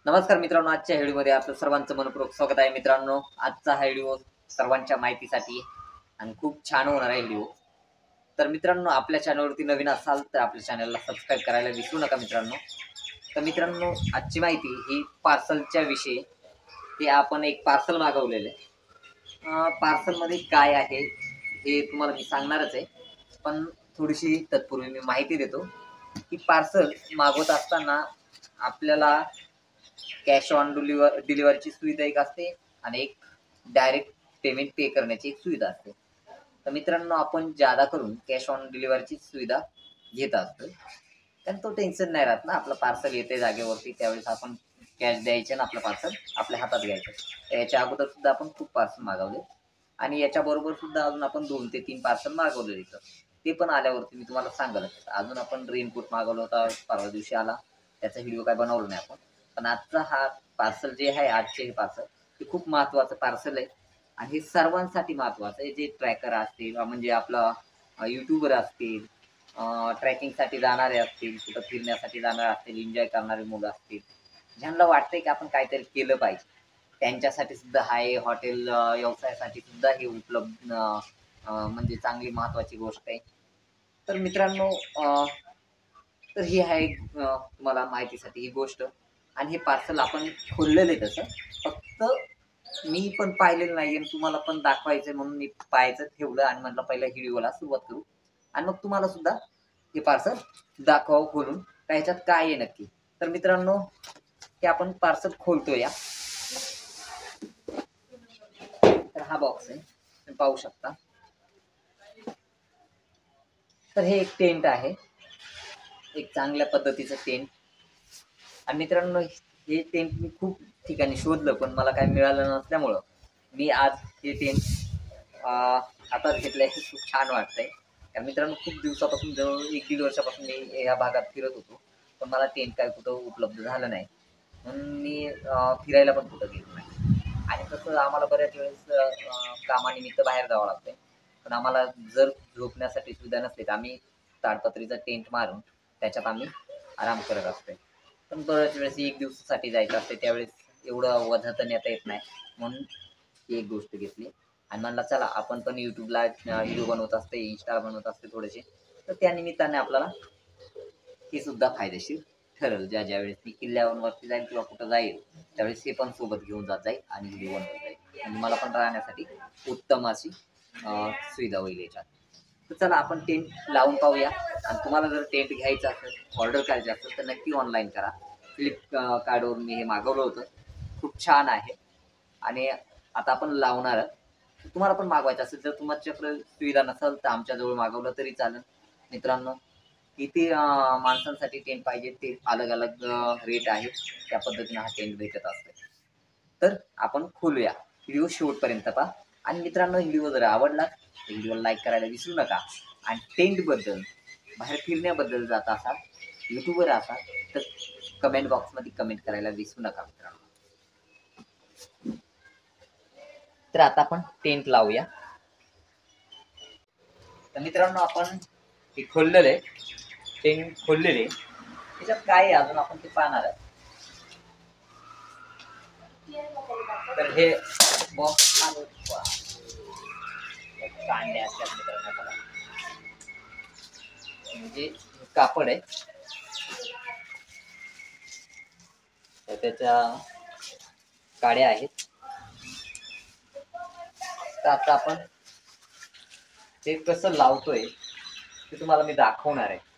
नमस्कार मित्रांनो, आजच्या व्हिडिओमध्ये आपलं सर्वांचं मनपूर्वक स्वागत आहे. मित्रांनो, आजचा हा व्हिडिओ सर्वांच्या माहितीसाठी आणि खूप छान होणार आहे व्हिडिओ. तर मित्रांनो, आपल्या चॅनलवरती नवीन असाल तर आपल्या चॅनलला सबस्क्राईब करायला विसरू नका मित्रांनो. तर मित्रांनो, आजची माहिती ही पार्सलच्या विषयी. हे आपण एक पार्सल मागवलेलं आहे. पार्सलमध्ये काय आहे हे तुम्हाला मी सांगणारच आहे, पण थोडीशी तत्पूर्वी मी माहिती देतो की पार्सल मागवत असताना आपल्याला कॅश ऑन डिलिव्हरीची सुविधा एक असते आणि एक डायरेक्ट पेमेंट पे करण्याची एक सुविधा असते. तर मित्रांनो, आपण जादा करून कॅश ऑन डिलिव्हरीची सुविधा घेत असतो, कारण तो टेन्शन नाही राहत ना. आपलं पार्सल येते जागेवरती, त्यावेळेस आपण कॅश द्यायचे ना आपलं पार्सल आपल्या हातात घ्यायचं. याच्या अगोदर सुद्धा आपण खूप पार्सल मागवले आणि याच्याबरोबर सुद्धा अजून आपण 2 ते 3 पार्सल मागवले तिथं. ते पण आल्यावरती मी तुम्हाला सांगेलच. अजून आपण रेनकोट मागवला होता, परवा दिवशी आला. त्याचा व्हिडिओ काय बनवला नाही आपण. पण आजचा हा पार्सल जे आहे, आजचे हे पार्सल हे खूप महत्त्वाचं पार्सल आहे आणि हे सर्वांसाठी महत्त्वाचं आहे. जे ट्रॅकर असतील, म्हणजे आपलं यूट्यूबर असतील, ट्रॅकिंगसाठी जाणारे असतील, कुठं फिरण्यासाठी जाणारे असतील, एन्जॉय करणारे मुलं असतील, ज्यांना वाटतंय की आपण काहीतरी केलं पाहिजे, त्यांच्यासाठी सुद्धा हा हे हॉटेल व्यवसायासाठी सुद्धा हे उपलब्ध म्हणजे चांगली महत्त्वाची गोष्ट आहे. तर मित्रांनो, तर ही आहे तुम्हाला माहितीसाठी ही गोष्ट. आणि हे पार्सल आपण खोललेलं आहे तसं. फक्त मी पण पाहिलेलं नाही आणि तुम्हाला पण दाखवायचं म्हणून मी पाहायचं ठेवलं आणि म्हटलं पहिल्या व्हिडिओला सुरुवात करू आणि मग तुम्हाला सुद्धा हे पार्सल दाखवावं खोलून का ह्याच्यात काय आहे नक्की. तर मित्रांनो, हे आपण पार्सल खोलतो या. तर हा बॉक्स आहे, तुम्ही पाहू शकता. तर हे एक टेंट आहे, एक चांगल्या पद्धतीचं टेंट. आणि मित्रांनो, हे टेंट मी खूप ठिकाणी शोधलं पण मला काही मिळालं नसल्यामुळं मी आज हे टेंट हातात घेतलंय. खूप छान वाटतंय. कारण मित्रांनो, खूप दिवसापासून जवळ 1-1.5 वर्षापासून मी ह्या भागात फिरत होतो, पण मला टेंट काय कुठं उपलब्ध झालं नाही. म्हणून मी फिरायला पण कुठं गेलो नाही. आणि तसं आम्हाला बऱ्याच वेळेस कामानिमित्त बाहेर जावं लागतंय. पण आम्हाला जर झोपण्यासाठी सुविधा नसली तर आम्ही ताडपत्रीचा टेंट मारून त्याच्यात आम्ही आराम करत असतोय. पण बऱ्याच वेळेस 1 दिवसासाठी जायचं असते, त्यावेळेस एवढं वझं तर नेता येत नाही. म्हणून ही एक गोष्ट घेतली आणि म्हणलं चला आपण पण YouTubeला व्हिडिओ बनवत असते, Insta बनवत असते थोडेसे. तर त्या निमित्ताने आपल्याला हे सुद्धा फायदेशीर ठरेल. ज्या वेळेस मी किल्ल्यावरती जाईल किंवा कुठं जाईल, त्यावेळेस हे पण सोबत घेऊन जात जाईल आणि व्हिडिओ बनवत जाईल आणि मला पण राहण्यासाठी उत्तम अशी सुविधा होईल याच्यात. तर चला आपण टेंट लावून पाहूया. आणि तुम्हाला जर टेंट घ्यायचं असेल, ऑर्डर करायची असेल तर नक्की ऑनलाईन करा. फ्लिपकार्टवरून मी हे मागवलं होतं, खूप छान आहे. आणि आता आपण लावणार. तुम्हाला पण मागवायचं असेल, जर तुमच्याकडे सुविधा नसेल तर आमच्याजवळ मागवलं तरी चालेल. मित्रांनो, किती माणसांसाठी टेंट पाहिजे ते अलग अलग रेट आहे, त्या पद्धतीने हा टेंट भेटत असते. तर आपण खोलूया. व्हिडिओ शेवटपर्यंत पहा. आणि मित्रांनो, व्हिडिओ जर आवडला तर व्हिडिओला लाईक करायला विसरू नका. आणि टेंटबद्दल, बाहेर फिरण्याबद्दल जात असाल, यूट्यूबर असाल तर कमेंट बॉक्समध्ये कमेंट करायला विसरू नका मित्रांनो. तर आता आपण टेंट लावूया. तर मित्रांनो, आपण हे खोललेलं आहे, टेंट खोललेले. त्याच्यात काय आहे अजून आपण ते पाहणार आहे. तर हे बॉक्स कांडे असतात मित्रांनो, त्याला म्हणजे कापड आहे, तर त्याच्या काड्या आहेत. तर आता आपण ते कसं लावतोय ते तुम्हाला मी दाखवणार आहे.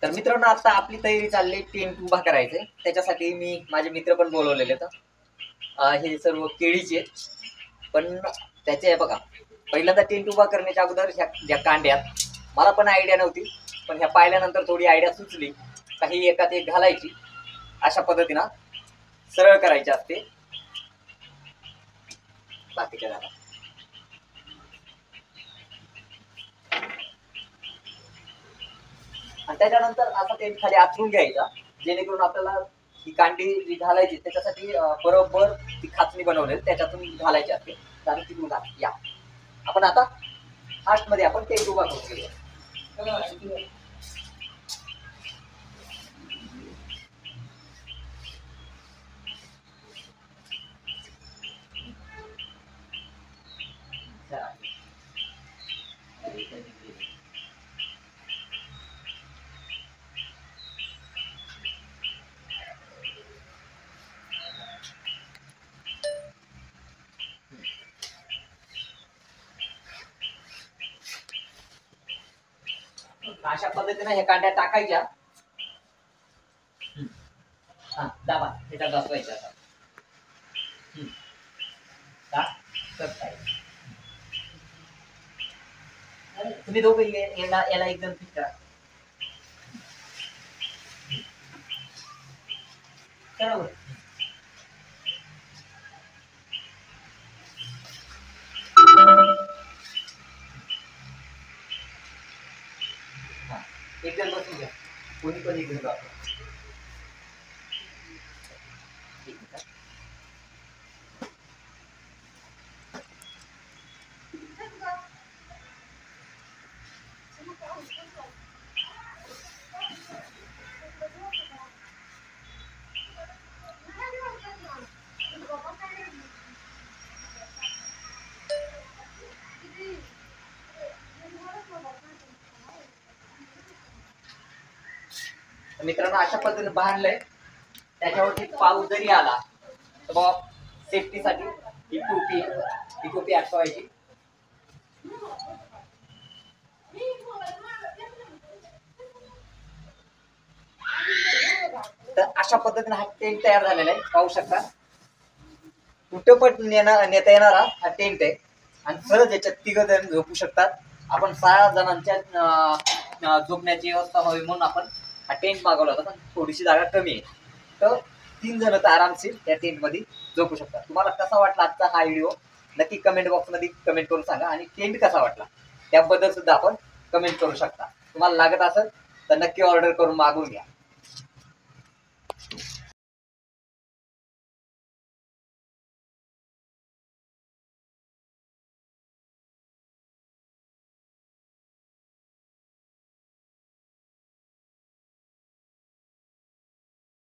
तर मित्रांनो, आता आपली तयारी चालली टेंट उभा करायचंय. त्याच्यासाठी मी माझे मित्र पण बोलवलेले तर हे सर्व केळीचे. पण त्याचे आहे बघा, पहिल्यांदा टेंट उभा करण्याच्या अगोदर ह्या ज्या कांड्यात मला पण आयडिया नव्हती, पण ह्या पाहिल्यानंतर थोडी आयडिया सुचली. काही एकात एक घालायची, अशा पद्धतीनं सरळ करायची असते बाकीच्या झाला. आणि त्याच्यानंतर असा टेंट खाली आतरून घ्यायचा, जेणेकरून आपल्याला ही कांडी जी घालायची त्याच्यासाठी बरोबर ती खाचणी बनवली त्याच्यातून घालायची असते. आणि ती घाल या. आपण आता आतमध्ये आपण टेंट उभा करून घेऊया. अशा पद्धतीने हे कांड्या टाकायच्या. हा दाबा ह्याच्यात बसवायच्या आता. तुम्ही दोघं याला एकदम फिट करा. एकदम बसून घ्या. कोणी पण इकडे जातो. मित्रांनो अशा पद्धतीने बांधलंय. त्याच्यावरती पाऊस जरी आला तर बघा सेफ्टीसाठी ही टोपी अटकवायची. तर अशा पद्धतीने हा टेंट तयार झालेला आहे. पाहू शकता कुठं पण नेता येणारा हा टेंट आहे. आणि सहज याच्यात 3 जण झोपू शकतात. आपण 6 जणांच्या झोपण्याची व्यवस्था व्हावी म्हणून आपण हा टेंट मागवला होता. पण थोडीशी जागा कमी आहे. तर 3 जण तर आरामशीर त्या टेंट मध्ये झोपू शकतात. तुम्हाला कसा वाटला आजचा हा व्हिडिओ नक्की कमेंट बॉक्स मध्ये कमेंट करून सांगा. आणि टेंट कसा वाटला त्याबद्दल सुद्धा आपण कमेंट करू शकता. तुम्हाला लागत असेल तर नक्की ऑर्डर करून मागवून घ्या.